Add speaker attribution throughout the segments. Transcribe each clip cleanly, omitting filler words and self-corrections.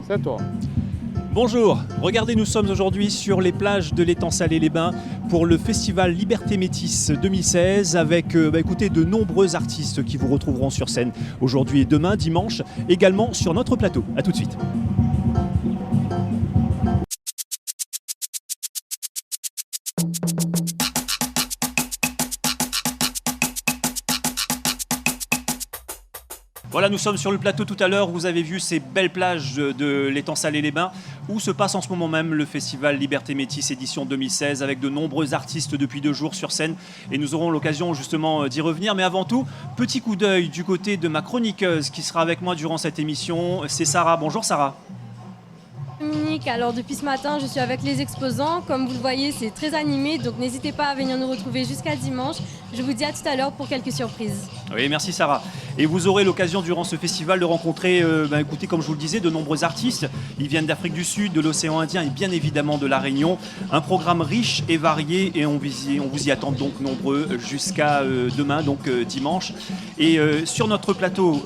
Speaker 1: C'est toi.
Speaker 2: Bonjour, regardez, nous sommes aujourd'hui sur les plages de l'étang Salé-les-Bains pour le festival Liberté Métis 2016 avec écoutez, de nombreux artistes qui vous retrouveront sur scène aujourd'hui et demain, dimanche, également sur notre plateau. A tout de suite. Voilà, nous sommes sur le plateau tout à l'heure. Vous avez vu ces belles plages de l'étang Salé-les-Bains où se passe en ce moment même le festival Liberté Métis édition 2016 avec de nombreux artistes depuis 2 jours sur scène. Et nous aurons l'occasion justement d'y revenir. Mais avant tout, petit coup d'œil du côté de ma chroniqueuse qui sera avec moi durant cette émission. C'est Sarah. Bonjour Sarah.
Speaker 3: Dominique, alors depuis ce matin, je suis avec les exposants. Comme vous le voyez, c'est très animé, donc n'hésitez pas à venir nous retrouver jusqu'à dimanche. Je vous dis à tout à l'heure pour quelques surprises.
Speaker 2: Oui, merci Sarah. Et vous aurez l'occasion durant ce festival de rencontrer, écoutez, comme je vous le disais, de nombreux artistes. Ils viennent d'Afrique du Sud, de l'océan Indien et bien évidemment de La Réunion. Un programme riche et varié et on vous y attend donc nombreux jusqu'à demain, donc dimanche. Et sur notre plateau,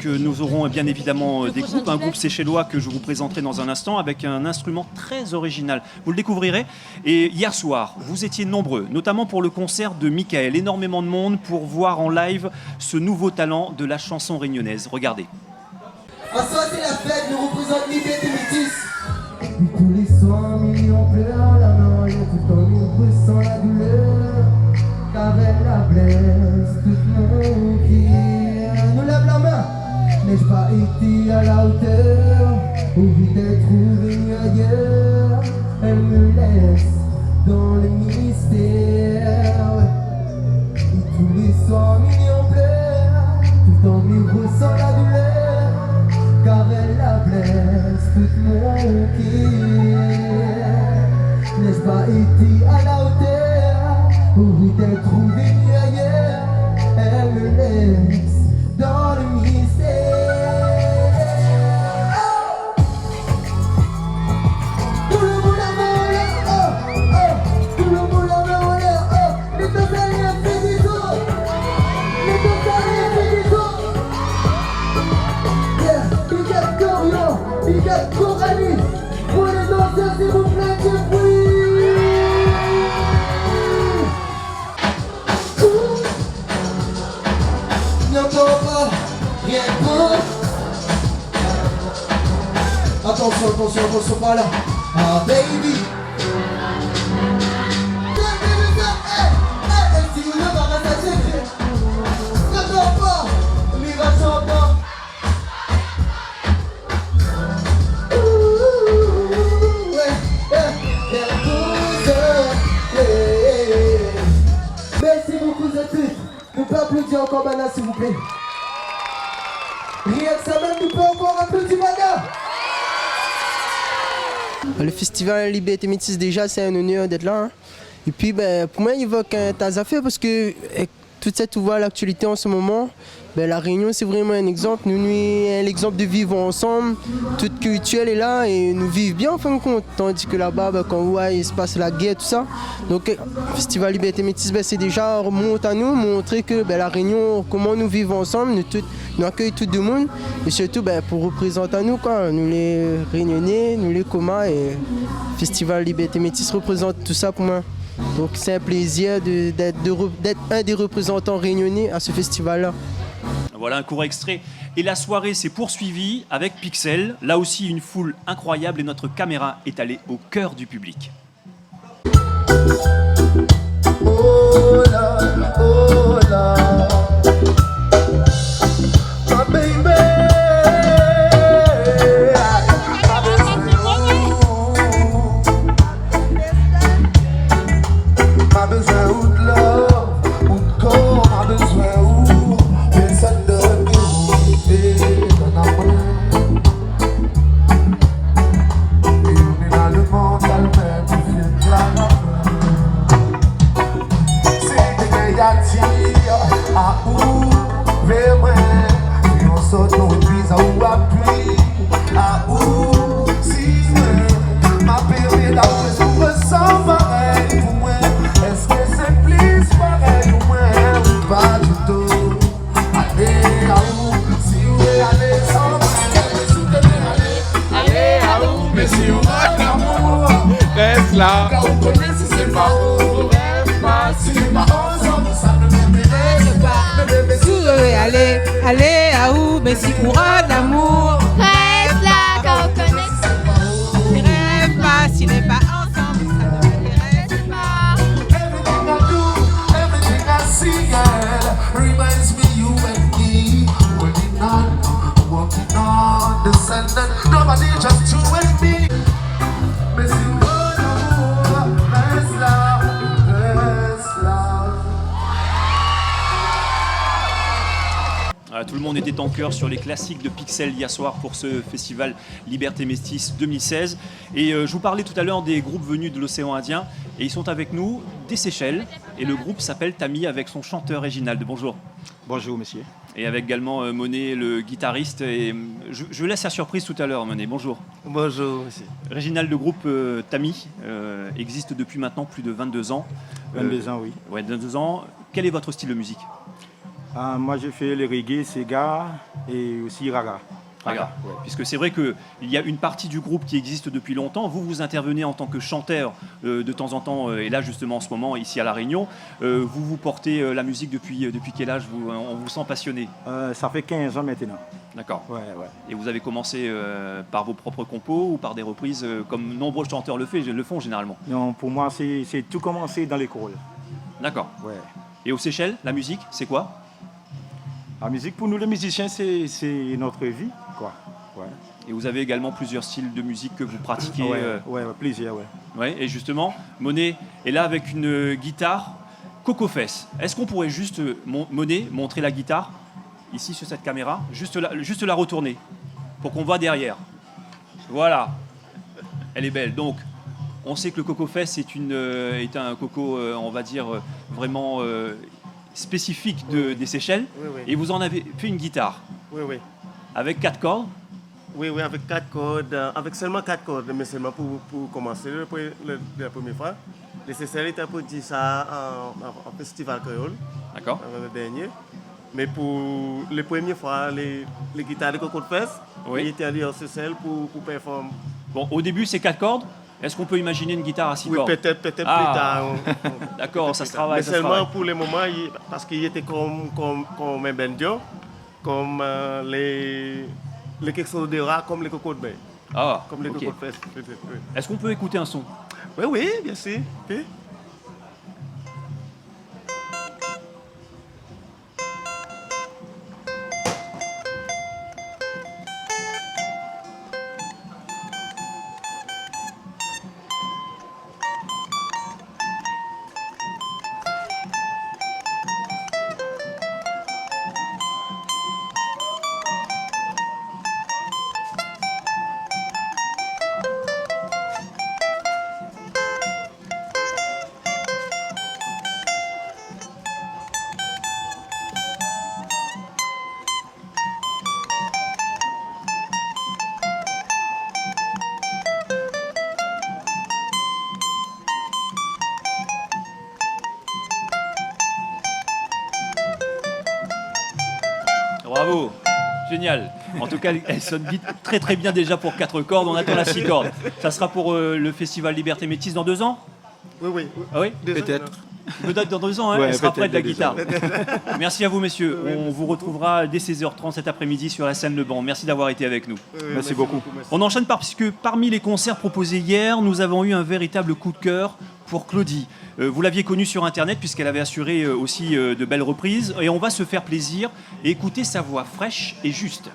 Speaker 2: nous aurons bien évidemment des groupes. Un groupe séchellois que je vous présenterai dans un instant avec un instrument très original. Vous le découvrirez. Et hier soir, vous étiez nombreux, notamment pour le concert de Michael. Énormément de monde pour voir en live ce nouveau talent de la chanson réunionnaise. Regardez.
Speaker 4: En soi, c'est la fête, nous représentons Liberté Métis.
Speaker 5: Puis tous les soirs, millions pleurent la mort, tout en nous ressent la douleur. Car elle la blesse, tout mon cœur. Nous lève la main, n'ai-je pas été à la hauteur? Ou vite être trouvé ailleurs? Elle me laisse dans le mystère. Et tous les soirs, millions pleurent, tout en nous ressent la douleur. Car elle la blesse, tout mon cœur. N'ai-je pas été à la hauteur? Ou t'être trouvé ailleurs? Elle me laisse dans le mystère. Tout le monde a volé, oh, oh. Tout le monde a volé, oh. Les deux alliés fait des os. Les deux alliés fait des os. Big up Dorian, big up Coralie. Pour les danseurs, s'il vous plaît, du bruit.
Speaker 4: N'entends pas, rien pour. Attention, attention, attention, pas là. Ah, baby. Si vous ne va passer, n'entends pas, mais va chanter. Merci beaucoup à tous. Nous pouvons applaudir encore Mana s'il vous plaît. Rien que ça même, nous pouvons encore applaudir Mana.
Speaker 5: Le festival Liberté Métis, déjà, c'est un honneur d'être là. Hein. Et puis, pour moi, il évoque un tas d'affaires parce que toute cette ouvrage l'actualité en ce moment, la Réunion, c'est vraiment un exemple. Nous, l'exemple de vivre ensemble, tout culturel est là et nous vivons bien en fin de compte. Tandis que là-bas, quand on voit, il se passe la guerre, tout ça. Donc, le festival Liberté Métis, c'est déjà remonte à nous, montrer que la Réunion, comment nous vivons ensemble, nous accueillons tout le monde. Et surtout, pour représenter à nous, quoi, nous les Réunionnais, nous les Comas, et le festival Liberté Métis représente tout ça pour moi. Donc, c'est un plaisir d'être un des représentants réunionnais à ce festival-là.
Speaker 2: Voilà un court extrait. Et la soirée s'est poursuivie avec Pixel. Là aussi, une foule incroyable et notre caméra est allée au cœur du public.
Speaker 4: Oh là, oh là. My baby. Pas besoin de love, ou de corps, pas besoin où personne ne nous fait un amour. Et on est dans le mental même, il fait de la rame. C'est des négatifs.
Speaker 1: reste là.
Speaker 4: Là on connaît si c'est pas où, rêve pas. Si c'est pas ensemble, ça ne m'intéresse pas. Mais bébé,
Speaker 1: Si je vais aller, aller à où, mais si courant d'amour.
Speaker 6: Reste là quand on connaît.
Speaker 1: Rêve pas, s'il n'est pas ensemble, ça ne m'intéresse pas.
Speaker 4: everything I do, everything I see, girl, reminds me you and me. Working on the sun and nobody just you and me. Mais si on amour, reste là, reste là.
Speaker 2: Voilà, tout le monde était en chœur sur les classiques de Pixel hier soir pour ce festival Liberté Métis 2016. Et je vous parlais tout à l'heure des groupes venus de l'océan Indien. Et ils sont avec nous des Seychelles. Et le groupe s'appelle Tami avec son chanteur Réginald. Bonjour.
Speaker 7: Bonjour, monsieur.
Speaker 2: Et avec également Monet, le guitariste. Et je laisse la surprise tout à l'heure, Monet. Bonjour.
Speaker 7: Bonjour, monsieur.
Speaker 2: Réginald, le groupe Tami existe depuis maintenant plus de 22 ans.
Speaker 7: 22 ans, oui.
Speaker 2: Ouais, 22 ans. Quel est votre style de musique?
Speaker 7: Moi, je fais le reggae, Sega et aussi raga.
Speaker 2: Raga, ouais. Puisque c'est vrai qu'il y a une partie du groupe qui existe depuis longtemps. Vous intervenez en tant que chanteur de temps en temps, et là justement en ce moment, ici à La Réunion. Vous portez la musique depuis quel âge on vous sent passionné?
Speaker 7: Ça fait 15 ans maintenant.
Speaker 2: D'accord.
Speaker 7: Ouais, ouais.
Speaker 2: Et vous avez commencé par vos propres compos ou par des reprises, comme nombreux chanteurs le font généralement?
Speaker 7: Non, pour moi, c'est tout commencé dans l'école.
Speaker 2: D'accord.
Speaker 7: Ouais.
Speaker 2: Et aux Seychelles, la musique, c'est quoi?
Speaker 7: La musique, pour nous les musiciens, c'est notre vie, quoi. Ouais.
Speaker 2: Et vous avez également plusieurs styles de musique que vous pratiquez.
Speaker 7: Ouais, plaisir, ouais.
Speaker 2: Ouais, et justement, Monet est là avec une guitare Coco Fess. Est-ce qu'on pourrait juste, Monet, montrer la guitare, ici sur cette caméra, juste la retourner, pour qu'on voit derrière. Voilà, elle est belle. Donc, on sait que le Coco Fess est un coco, on va dire, vraiment spécifique des Seychelles.
Speaker 8: Oui, oui.
Speaker 2: Et vous en avez fait une guitare.
Speaker 8: Oui, oui.
Speaker 2: Avec 4 cordes.
Speaker 8: Oui, oui, avec 4 cordes, avec seulement 4 cordes, mais seulement pour commencer la première fois. Les Seychelles étaient pour dire ça en festival créole,
Speaker 2: D'accord.
Speaker 8: le dernier. Mais pour les premières fois, les guitares de Coco Fess,
Speaker 2: Oui.
Speaker 8: ils étaient allés en Seychelles pour performer.
Speaker 2: Bon, au début, c'est 4 cordes. Est-ce qu'on peut imaginer une guitare à 6
Speaker 8: Oui,
Speaker 2: cordes?
Speaker 8: peut-être plus
Speaker 2: Ah.
Speaker 8: tard.
Speaker 2: D'accord, ça se travaille.
Speaker 8: Mais
Speaker 2: ça se
Speaker 8: seulement
Speaker 2: travaille.
Speaker 8: pour le moment, parce qu'ils étaient comme un bandio, comme les quelque chose de rare, comme les Coco de bain,
Speaker 2: Ah,
Speaker 8: comme les
Speaker 2: ok.
Speaker 8: Coco Fess, peut-être. Oui.
Speaker 2: Est-ce qu'on peut écouter un son?
Speaker 8: Oui, oui, bien sûr. Oui.
Speaker 2: Bravo, génial. En tout cas, elle sonne très très bien déjà pour 4 cordes. On attend la 6 cordes. Ça sera pour le festival Liberté Métis dans 2 ans?
Speaker 8: Oui, oui.
Speaker 2: Ah oui?
Speaker 7: Peut-être.
Speaker 2: Peut-être dans 2 ans, hein,
Speaker 7: Ouais,
Speaker 2: elle sera
Speaker 7: peut-être
Speaker 2: prête la
Speaker 7: dans 2
Speaker 2: guitare.
Speaker 7: ans.
Speaker 2: Merci à vous, messieurs. On vous retrouvera dès 16h30 cet après-midi sur la scène Le Banc. Merci d'avoir été avec nous.
Speaker 7: Merci beaucoup.
Speaker 8: Merci.
Speaker 2: On enchaîne parce que parmi les concerts proposés hier, nous avons eu un véritable coup de cœur pour Claudie. Vous l'aviez connue sur Internet puisqu'elle avait assuré aussi de belles reprises. Et on va se faire plaisir et écouter sa voix fraîche et juste.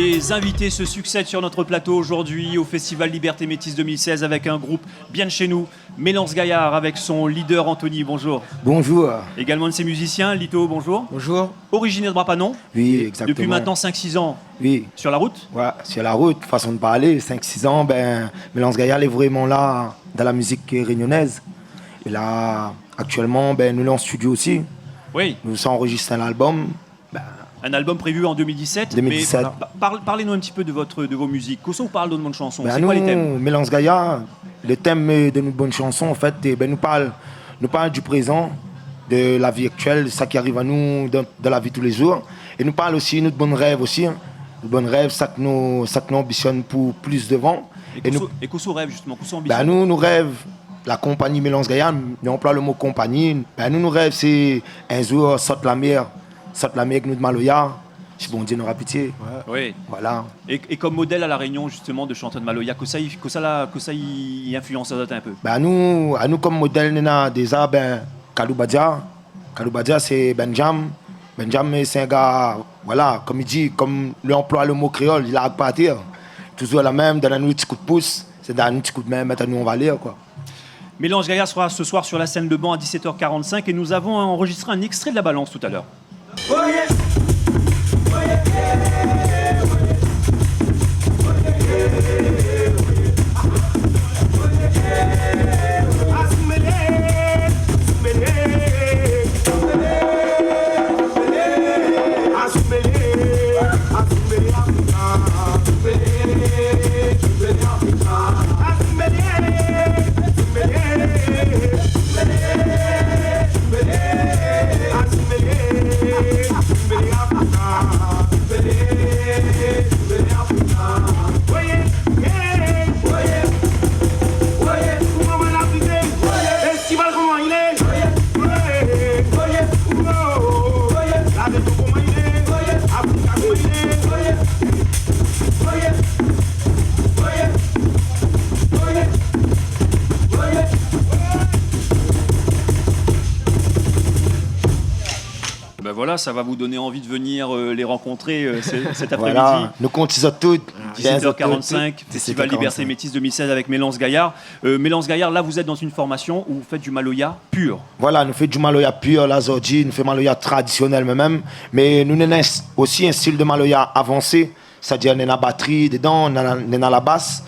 Speaker 2: Les invités se succèdent sur notre plateau aujourd'hui au Festival Liberté Métis 2016 avec un groupe bien de chez nous, Mélance Gaillard avec son leader Anthony, bonjour.
Speaker 9: Bonjour.
Speaker 2: Également de ses musiciens, Lito, bonjour.
Speaker 9: Bonjour.
Speaker 2: Originaire de Brapanon.
Speaker 9: Oui, exactement.
Speaker 2: Depuis maintenant 5-6 ans.
Speaker 9: Oui.
Speaker 2: Sur la route.
Speaker 9: Ouais, sur la route, façon de parler, 5-6 ans, Mélance Gaillard est vraiment là dans la musique réunionnaise. Et là, actuellement, nous sommes en studio aussi.
Speaker 2: Oui.
Speaker 9: Nous sommes enregistrés un album.
Speaker 2: Un album prévu en 2017.
Speaker 9: 2017.
Speaker 2: Mais parlez-nous un petit peu de vos musiques. Qu'est-ce que vous parlez de notre chanson? C'est
Speaker 9: nous,
Speaker 2: quoi les thèmes?
Speaker 9: Mélance Gaillard, le thème de nos bonnes chansons, en fait, nous parle du présent, de la vie actuelle, de ça qui arrive à nous dans la vie tous les jours. Et nous parle aussi de nos bons rêves aussi. Nos bons rêves, ça que nous ambitionne pour plus devant.
Speaker 2: Et qu'est-ce qu'on rêve justement? Qu'est-ce qu'on ambitionne?
Speaker 9: Nous rêve, la compagnie Mélance Gaillard, nous emploie le mot compagnie. Nous rêve, c'est un jour, sorte la mer avec nous de Maloya. Si bon Dieu nous aura pitié.
Speaker 2: Oui.
Speaker 9: Voilà.
Speaker 2: Et comme modèle à La Réunion, justement, de chanteur de Maloya, que ça y influence un peu?
Speaker 9: Nous, comme modèle, nous avons déjà Kalou Badia. Kalou Badia, c'est Benjam. Benjam, c'est un gars, voilà, comme il dit, comme lui emploie le mot créole, il a à partir. Toujours la même, donne-nous un petit coup de pouce, c'est donne-nous un petit coup de main, maintenant nous on va lire, quoi.
Speaker 2: Mélance Gaillard sera ce soir sur la scène de banc à 17h45 et nous avons enregistré un extrait de La Balance tout à l'heure.
Speaker 4: Oh yeah.
Speaker 2: Voilà, ça va vous donner envie de venir les rencontrer cet après-midi.
Speaker 9: Voilà, nous comptons toutes.
Speaker 2: 17h45, Festival Liberté Métis 2016 avec Mélance Gaillard. Mélance Gaillard, là vous êtes dans une formation où vous faites du Maloya pur.
Speaker 9: Voilà, nous faisons du Maloya pur, la Zordi, nous faisons Maloya traditionnel même. Mais nous avons aussi un style de Maloya avancé. C'est-à-dire, on a la batterie dedans, on a la basse.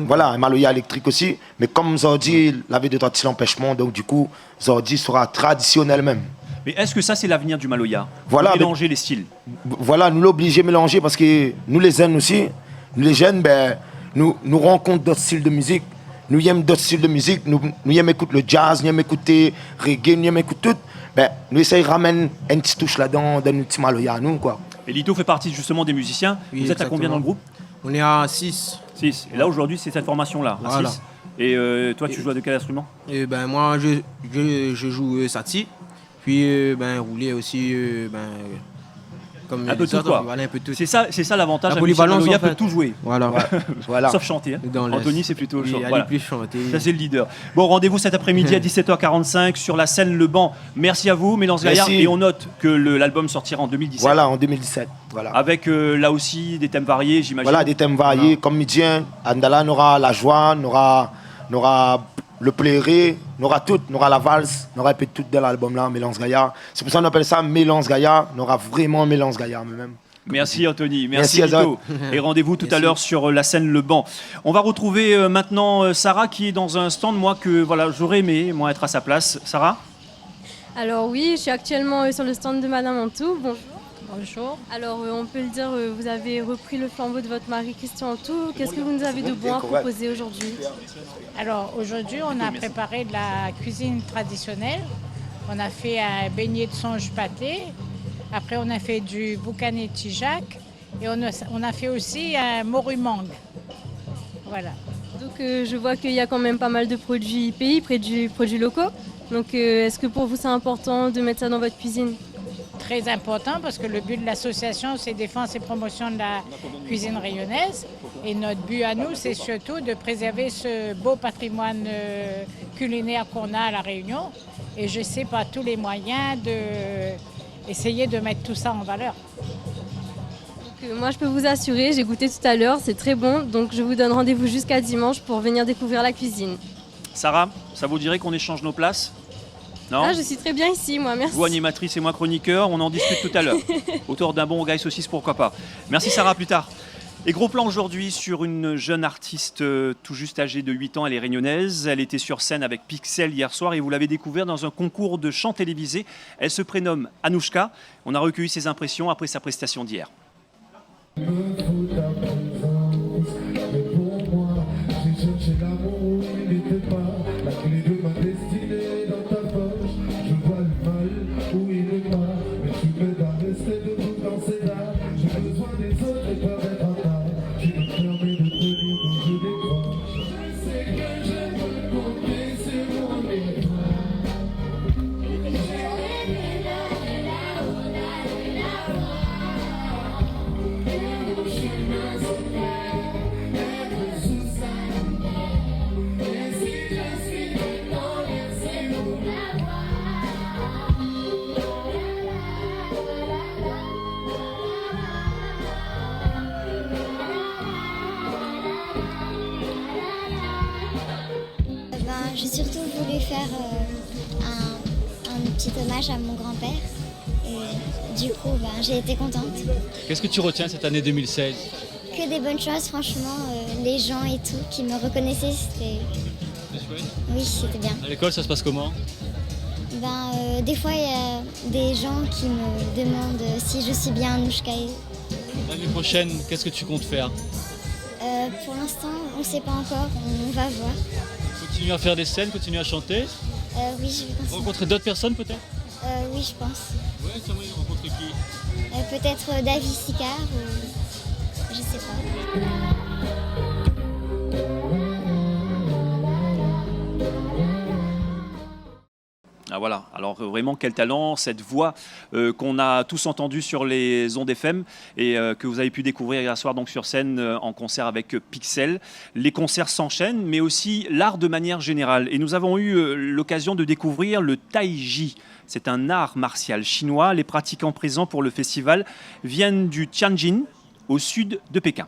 Speaker 9: Voilà, un Maloya électrique aussi. Mais comme Zordi, la vie de droite, c'est l'empêchement. Donc, du coup, Zordi sera traditionnel même.
Speaker 2: Mais est-ce que ça, c'est l'avenir du Maloya?
Speaker 9: Voilà,
Speaker 2: mélanger les styles.
Speaker 9: Voilà, nous l'obligons à mélanger parce que nous, les jeunes aussi, nous, les jeunes, nous rencontrons d'autres styles de musique. Nous aimons d'autres styles de musique. Nous aimons écouter le jazz, nous aimons écouter le reggae, nous aimons écouter tout. Nous essayons de ramener une petite touche là-dedans, dans notre petit Maloya à nous, quoi.
Speaker 2: Et Lito fait partie justement des musiciens.
Speaker 10: Oui,
Speaker 2: vous êtes à combien dans le groupe?
Speaker 10: On est à 6.
Speaker 2: 6. Et là, aujourd'hui, c'est cette formation-là, à
Speaker 10: voilà.
Speaker 2: 6. Et toi, tu joues de quel instrument?
Speaker 10: Moi, je joue Sati. Puis rouler aussi comme
Speaker 2: un peu tout, quoi.
Speaker 10: Voilà, un peu tout.
Speaker 2: C'est ça l'avantage.
Speaker 10: La polyvalence,
Speaker 2: Maloya
Speaker 10: en fait.
Speaker 2: peut tout jouer.
Speaker 10: Voilà.
Speaker 2: Voilà. Sauf chanter. Hein. Anthony, c'est plutôt le chant.
Speaker 10: Voilà. Plus chanter.
Speaker 2: Ça, c'est le leader. Bon, rendez-vous cet après-midi à 17h45 sur la scène Le Banc. Merci à vous, Mélance Gaillard. Et on note que l'album sortira en 2017.
Speaker 9: Voilà, en 2017. Voilà.
Speaker 2: Avec là aussi des thèmes variés, j'imagine.
Speaker 9: Voilà, des thèmes variés. Voilà. Comme Midien, Andala, on aura la joie, on aura le plairé, on aura tout, on aura la valse, on aura un peu tout dans l'album là, Mélance Gaillard. C'est pour ça qu'on appelle ça Mélance Gaillard, on aura vraiment Mélance Gaillard même.
Speaker 2: Merci Anthony, merci Lito. Et rendez-vous tout à l'heure sur la scène Le Banc. On va retrouver maintenant Sarah qui est dans un stand, moi, que voilà, j'aurais aimé moi, être à sa place. Sarah?
Speaker 3: Alors oui, je suis actuellement sur le stand de Madame Antou. Bonjour.
Speaker 6: Bonjour.
Speaker 3: Alors on peut le dire, vous avez repris le flambeau de votre mari Christian Antou. Qu'est-ce que vous nous avez de bon à proposer aujourd'hui?
Speaker 6: Alors aujourd'hui, on a préparé de la cuisine traditionnelle. On a fait un beignet de songe pâté. Après, on a fait du boucané tijac. Et on a fait aussi un morue mangue. Voilà.
Speaker 3: Donc je vois qu'il y a quand même pas mal de produits pays, produits locaux. Donc est-ce que pour vous c'est important de mettre ça dans votre cuisine?
Speaker 6: Très important parce que le but de l'association, c'est défense et promotion de la cuisine rayonnaise. Et notre but à nous, c'est surtout de préserver ce beau patrimoine culinaire qu'on a à La Réunion. Et je sais par tous les moyens d'essayer de mettre tout ça en valeur.
Speaker 3: Moi, je peux vous assurer, j'ai goûté tout à l'heure, c'est très bon. Donc, je vous donne rendez-vous jusqu'à dimanche pour venir découvrir la cuisine.
Speaker 2: Sarah, ça vous dirait qu'on échange nos places? Non?
Speaker 3: Ah, je suis très bien ici, moi, merci.
Speaker 2: Vous, animatrice et moi, chroniqueur, on en discute tout à l'heure. Autour d'un bon gaille saucisse, pourquoi pas. Merci Sarah, à plus tard. Et gros plan aujourd'hui sur une jeune artiste tout juste âgée de 8 ans, elle est réunionnaise. Elle était sur scène avec Pixel hier soir et vous l'avez découvert dans un concours de chant télévisé. Elle se prénomme Anouchka. On a recueilli ses impressions après sa prestation d'hier.
Speaker 11: J'ai surtout voulu faire un petit hommage à mon grand-père et du coup j'ai été contente.
Speaker 12: Qu'est-ce que tu retiens cette année 2016?
Speaker 11: Que des bonnes choses, franchement, les gens et tout qui me reconnaissaient, c'était...
Speaker 12: C'est chouette?
Speaker 11: Oui, c'était bien.
Speaker 12: À l'école, ça se passe comment?
Speaker 11: Des fois, il y a des gens qui me demandent si je suis bien Anouchka.
Speaker 12: L'année prochaine, qu'est-ce que tu comptes faire?
Speaker 11: Pour l'instant, on ne sait pas encore, on va voir.
Speaker 12: Continuer à faire des scènes, continuer à chanter?
Speaker 11: Oui, je vais continuer.
Speaker 12: Rencontrer d'autres personnes peut-être?
Speaker 11: Oui, je pense.
Speaker 12: Ouais, tu aimerais rencontrer qui?
Speaker 11: Peut-être David Sicard ou... je sais pas.
Speaker 2: Ah voilà, alors vraiment quel talent, cette voix qu'on a tous entendue sur les ondes FM et que vous avez pu découvrir hier soir donc sur scène en concert avec Pixel. Les concerts s'enchaînent, mais aussi l'art de manière générale. Et nous avons eu l'occasion de découvrir le Taiji. C'est un art martial chinois. Les pratiquants présents pour le festival viennent du Tianjin, au sud de Pékin.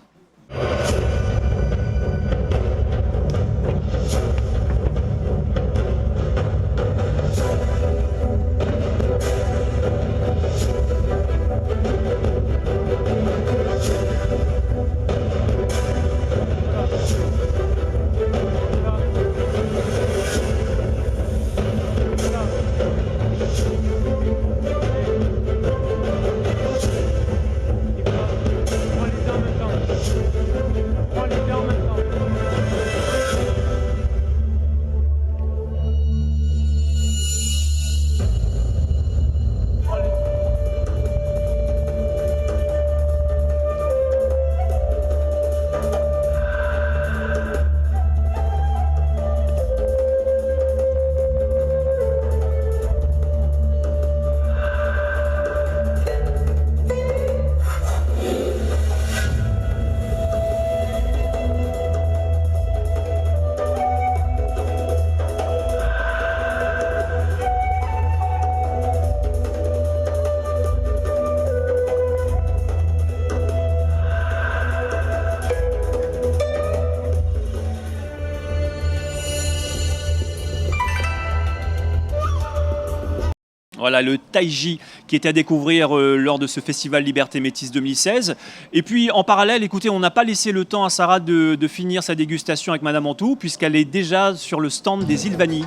Speaker 2: Voilà le Taiji qui était à découvrir lors de ce festival Liberté Métis 2016. Et puis en parallèle, écoutez, on n'a pas laissé le temps à Sarah de finir sa dégustation avec Madame Antou, puisqu'elle est déjà sur le stand des îles Vanille.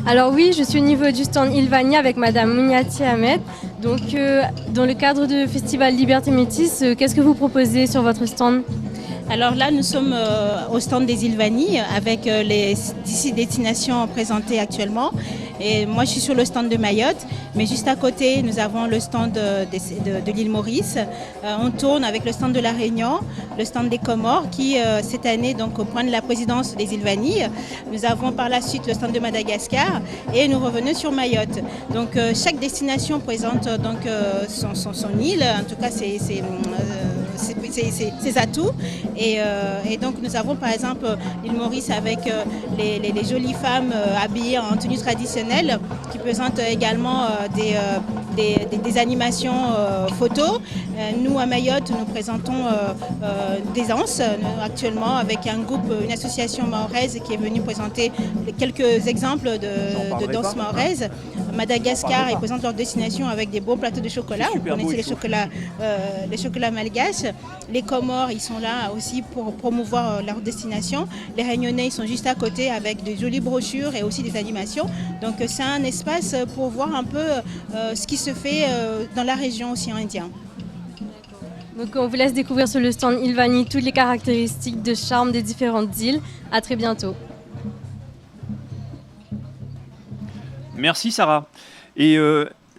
Speaker 3: Alors oui, je suis au niveau du stand Ilvani avec Madame Mouniati Ahmed. Donc dans le cadre du festival Liberté Métis, qu'est-ce que vous proposez sur votre stand ?
Speaker 13: Alors là, nous sommes au stand des îles Vanille avec les 6 destinations présentées actuellement. Et moi, je suis sur le stand de Mayotte, mais juste à côté, nous avons le stand de l'île Maurice. On tourne avec le stand de la Réunion, le stand des Comores, qui cette année donc prennent la présidence des îles Vanille. Nous avons par la suite le stand de Madagascar et nous revenons sur Mayotte. Donc chaque destination présente donc son île. En tout cas, c'est ses atouts. Et donc nous avons par exemple l'île Maurice avec les jolies femmes habillées en tenue traditionnelle qui présentent également des animations photos. Nous à Mayotte, nous présentons des danses actuellement avec un groupe, une association mahoraise qui est venue présenter quelques exemples de danse mahoraise. Madagascar, ils présentent leur destination avec des beaux plateaux de chocolat. Vous connaissez les chocolats malgaches. Les Comores, ils sont là aussi pour promouvoir leur destination. Les Réunionnais, ils sont juste à côté avec de jolies brochures et aussi des animations. Donc c'est un espace pour voir un peu ce qui se fait dans la région océan Indien.
Speaker 3: Donc on vous laisse découvrir sur le stand Ilvani toutes les caractéristiques de charme des différentes îles. À très bientôt.
Speaker 2: Merci Sarah. Et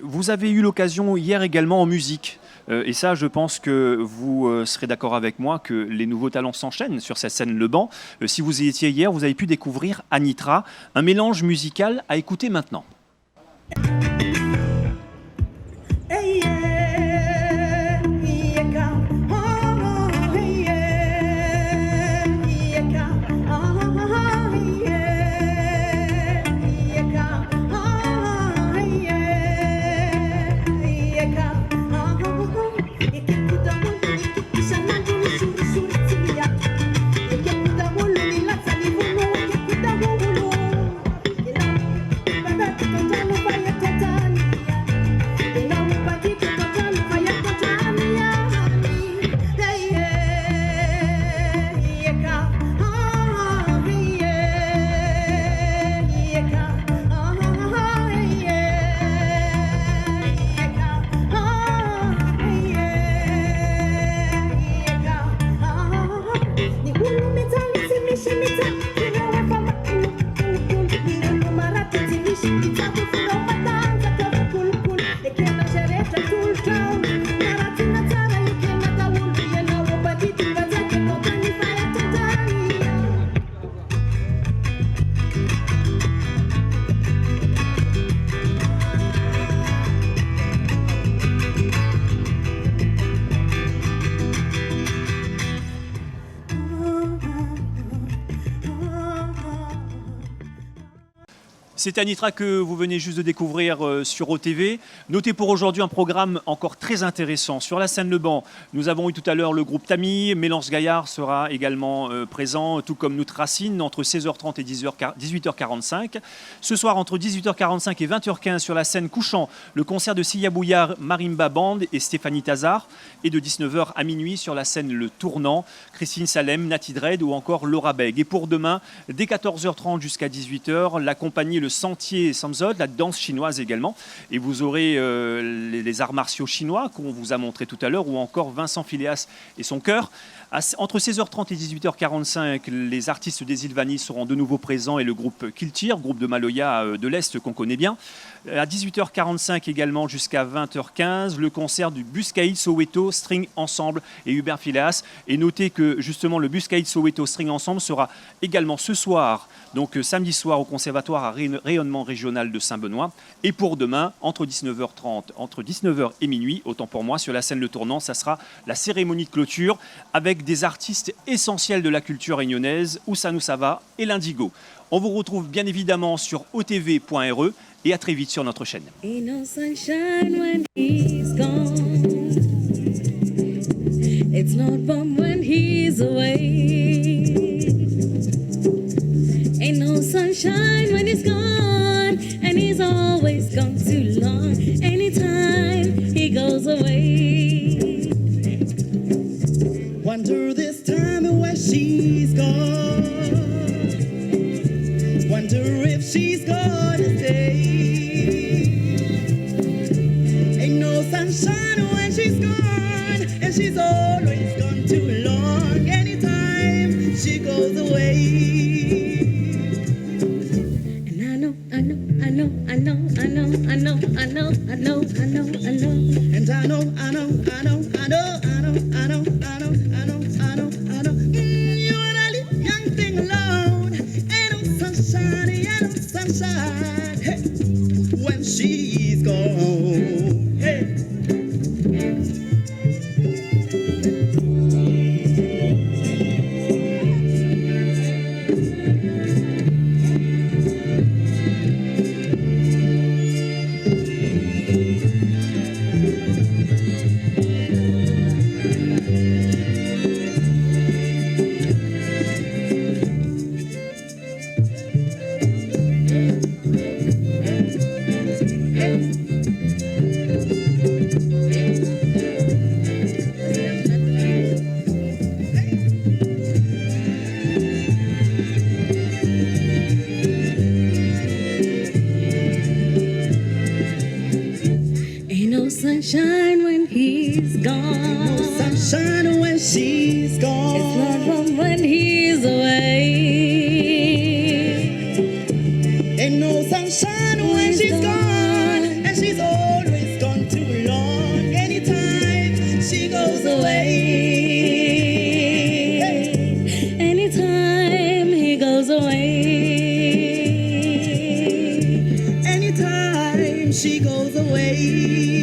Speaker 2: vous avez eu l'occasion hier également en musique. Et ça, je pense que vous serez d'accord avec moi que les nouveaux talents s'enchaînent sur cette scène Le Banc. Si vous y étiez hier, vous avez pu découvrir Anitra, un mélange musical à écouter maintenant. C'est Anitra que vous venez juste de découvrir sur OTV. Notez pour aujourd'hui un programme encore très intéressant. Sur la scène Le Banc, nous avons eu tout à l'heure le groupe Tammy. Mélance Gaillard sera également présent, tout comme Nout Racine, entre 16h30 et 18h45. Ce soir, entre 18h45 et 20h15, sur la scène Couchant, le concert de Sia Bouillard, Marimba Band et Stéphanie Tazar. Et de 19h à minuit, sur la scène Le Tournant, Christine Salem, Nati Dredd ou encore Laura Beg. Et pour demain, dès 14h30 jusqu'à 18h, la compagnie Le Sentier Samsod, la danse chinoise également. Et vous aurez les arts martiaux chinois qu'on vous a montré tout à l'heure, ou encore Vincent Phileas et son chœur. Entre 16h30 et 18h45, les artistes des Ilvani seront de nouveau présents et le groupe Kiltir, groupe de Maloya de l'Est qu'on connaît bien. À 18h45 également jusqu'à 20h15, le concert du Buscaïd Soweto String Ensemble et Hubert Phileas. Et notez que justement le Buscaïd Soweto String Ensemble sera également ce soir, donc samedi soir au Conservatoire à rayonnement régional de Saint-Benoît. Et pour demain, entre 19h30, entre 19h et minuit, autant pour moi, sur la scène Le Tournant, ça sera la cérémonie de clôture avec des artistes essentiels de la culture réunionnaise, Oussa Noussava et l'Indigo. On vous retrouve bien évidemment sur otv.re et à très vite sur notre chaîne.
Speaker 14: Ain't no sunshine when he's gone. It's not warm when he's away. Ain't no sunshine when he's gone, and he's always gone too long. Anytime he goes away.
Speaker 15: Wonder this time where she's gone. Wonder if she's gonna stay. Ain't no sunshine when she's gone, and she's always gone too long. Anytime she goes away. And I know. And you wanna leave young thing alone. Ain't no sunshine, hey, when she's gone. Hey.
Speaker 14: sunshine when he's gone.
Speaker 15: No sunshine when she's gone.
Speaker 14: It's not fun when he's away.
Speaker 15: Ain't no sunshine when she's gone, and she's always gone too long. Anytime she goes away.
Speaker 14: Anytime he goes away.
Speaker 15: Anytime she goes away.